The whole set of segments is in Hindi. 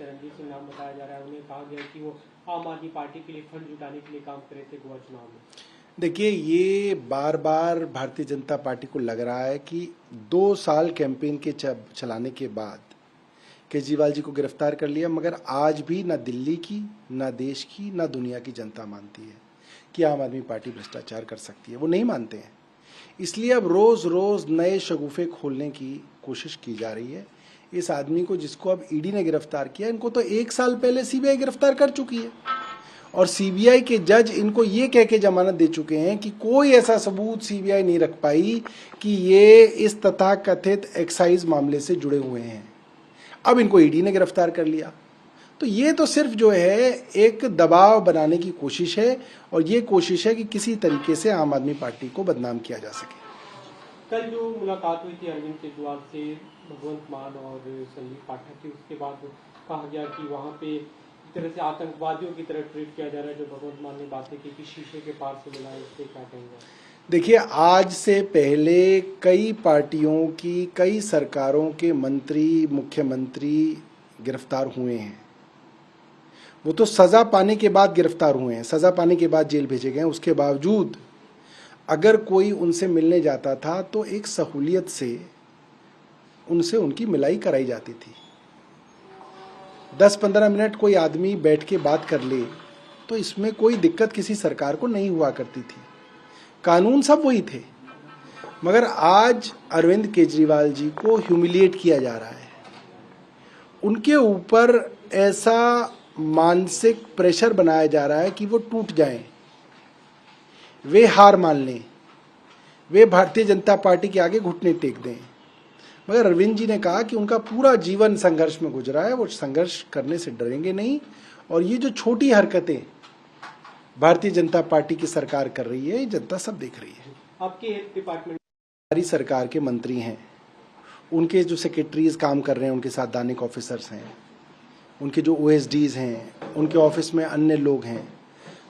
चरणजीत सिंह नाम बताया जा रहा है। उन्हें कहा गया कि वो आम आदमी पार्टी के लिए फंड जुटाने के लिए काम करे थे गोवा चुनाव में। देखिए, ये बार बार भारतीय जनता पार्टी को लग रहा है कि 2 साल कैंपेन के चलाने के बाद केजरीवाल जी को गिरफ्तार कर लिया, मगर आज भी ना दिल्ली की, ना देश की, ना दुनिया की जनता मानती है कि आम आदमी पार्टी भ्रष्टाचार कर सकती है। वो नहीं मानते हैं। इसलिए अब रोज रोज नए शगुफे खोलने की कोशिश की जा रही है। इस आदमी को, जिसको अब ईडी ने गिरफ्तार किया, इनको तो 1 साल पहले सीबीआई गिरफ्तार कर चुकी है और सीबीआई के जज इनको ये कह के जमानत दे चुके हैं कि कोई ऐसा सबूत सीबीआई नहीं रख पाई कि ये इस तथाकथित एक्साइज मामले से जुड़े हुए हैं। अब इनको ईडी ने गिरफ्तार कर लिया। तो ये तो सिर्फ जो है एक दबाव बनाने की कोशिश है और ये कोशिश है कि किसी तरीके से आम आदमी पार्टी को बदनाम किया जा सके। कल जो मुलाकात हुई थी अरविंद केजरीवाल से भगवंत मान और संजीव पाठक की, उसके बाद कहा गया कि वहाँ पे एक तरह से आतंकवादियों की तरह ट्रीट किया जा रहा है। जो भगवंत मान ने बातें की कि शीशे के पार से मिला है, इससे क्या कहेंगे? देखिए, आज से पहले कई पार्टियों की, कई सरकारों के मंत्री, मुख्यमंत्री गिरफ्तार हुए हैं। वो तो सजा पाने के बाद गिरफ्तार हुए हैं, सजा पाने के बाद जेल भेजे गए। उसके बावजूद अगर कोई उनसे मिलने जाता था तो एक सहूलियत से उनसे उनकी मिलाई कराई जाती थी। 10-15 मिनट कोई आदमी बैठ के बात कर ले तो इसमें कोई दिक्कत किसी सरकार को नहीं हुआ करती थी। कानून सब वही थे। मगर आज अरविंद केजरीवाल जी को ह्यूमिलिएट किया जा रहा है। उनके ऊपर ऐसा मानसिक प्रेशर बनाया जा रहा है कि वो टूट जाएं, वे हार मान लें, वे भारतीय जनता पार्टी के आगे घुटने टेक दें। मगर अरविंद जी ने कहा कि उनका पूरा जीवन संघर्ष में गुजरा है, वो संघर्ष करने से डरेंगे नहीं। और ये जो छोटी हरकतें भारतीय जनता पार्टी की सरकार कर रही है, जनता सब देख रही है। आपके हेल्थ डिपार्टमेंट हमारी सरकार के मंत्री हैं, उनके जो सेक्रेटरीज काम कर रहे हैं, उनके साथ दानिक ऑफिसर्स हैं, उनके जो ओएसडीज हैं, उनके ऑफिस में अन्य लोग हैं,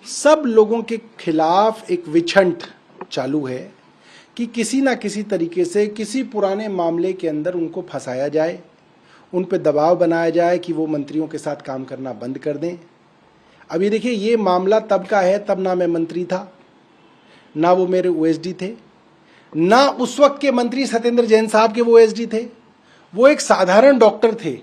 सब लोगों के खिलाफ एक विछंट चालू है कि किसी ना किसी तरीके से किसी पुराने मामले के अंदर उनको फंसाया जाए, उन पे दबाव बनाया जाए कि वो मंत्रियों के साथ काम करना बंद कर दें। अभी देखिए, ये मामला तब का है, तब ना मैं मंत्री था, ना वो मेरे ओएसडी थे, ना उस वक्त के मंत्री सत्येंद्र जैन साहब के वो ओएसडी थे। वो एक साधारण डॉक्टर थे।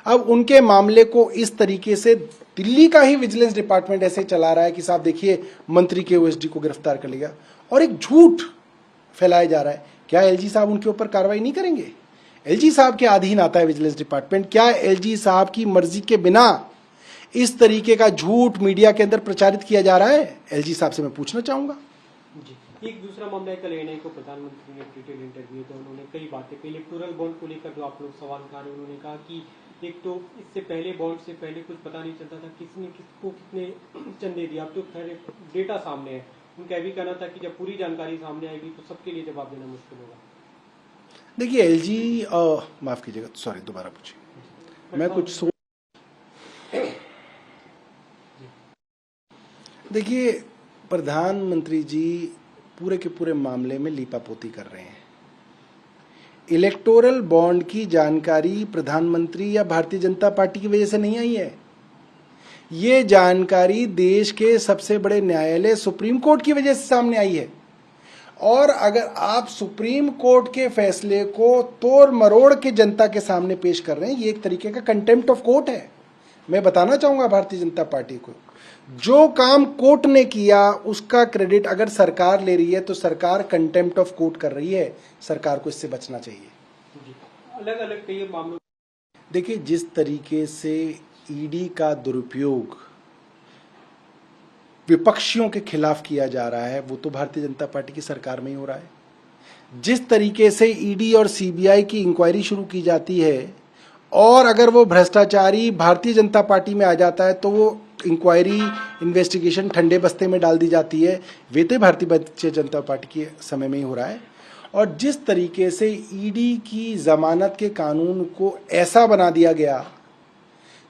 अब उनके मामले को इस तरीके से दिल्ली का ही विजिलेंस डिपार्टमेंट ऐसे चला रहा है कि साहब देखिए, मंत्री के ओएसडी को गिरफ्तार कर लिया, और एक झूठ फैलाया जा रहा है। क्या एलजी साहब उनके ऊपर कार्रवाई नहीं करेंगे? एलजी साहब के अधीन आता है विजिलेंस डिपार्टमेंट। क्या एलजी साहब की मर्जी के बिना इस तरीके का झूठ मीडिया के अंदर प्रचारित किया जा रहा है? एलजी साहब से मैं पूछना चाहूंगा। एक दूसरा मामला है, कल एनआई को प्रधानमंत्री ने डिटेल इंटरव्यू तो उन्होंने कई बातें कही। इलेक्टोरल बॉन्ड को लेकर जो आप लोग सवाल उठा रहे हैं, उन्होंने कहा कि एक तो इससे पहले बॉन्ड से पहले कुछ पता नहीं चलता था किसने किसको कितने चंदे दिए। अब तो खैर डेटा सामने है। उनका भी कहना था कि जब पूरी जानकारी सामने आएगी तो सबके लिए जवाब देना मुश्किल होगा। देखिए, एलजी माफ कीजिएगा, सॉरी, दोबारा पूछिए। मैं कुछ देखिए, प्रधानमंत्री जी पूरे के पूरे मामले में लीपापोती कर रहे हैं। इलेक्टोरल बॉन्ड की जानकारी प्रधानमंत्री या भारतीय जनता पार्टी की वजह से नहीं आई है। ये जानकारी देश के सबसे बड़े न्यायालय सुप्रीम कोर्ट की वजह से सामने आई है। और अगर आप सुप्रीम कोर्ट के फैसले को तोड़ मरोड़ के जनता के सामने पेश कर रहे हैं, ये एक तरीके का कंटेम्प्ट ऑफ कोर्ट है। मैं बताना चाहूंगा भारतीय जनता पार्टी को, जो काम कोर्ट ने किया उसका क्रेडिट अगर सरकार ले रही है तो सरकार कंटेम्प्ट ऑफ कोर्ट कर रही है। सरकार को इससे बचना चाहिए। अलग अलग कई मामलों, देखिए, जिस तरीके से ईडी का दुरुपयोग विपक्षियों के खिलाफ किया जा रहा है, वो तो भारतीय जनता पार्टी की सरकार में ही हो रहा है। जिस तरीके से ईडी और सीबीआई की इंक्वायरी शुरू की जाती है और अगर वो भ्रष्टाचारी भारतीय जनता पार्टी में आ जाता है तो वो इंक्वायरी, इन्वेस्टिगेशन ठंडे बस्ते में डाल दी जाती है। वे तो भारतीय जनता पार्टी के समय में ही हो रहा है। और जिस तरीके से ईडी की जमानत के कानून को ऐसा बना दिया गया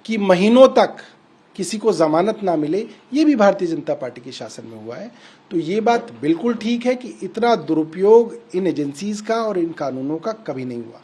कि महीनों तक किसी को जमानत ना मिले, ये भी भारतीय जनता पार्टी के शासन में हुआ है। तो ये बात बिल्कुल ठीक है कि इतना दुरुपयोग इन एजेंसीज का और इन कानूनों का कभी नहीं हुआ।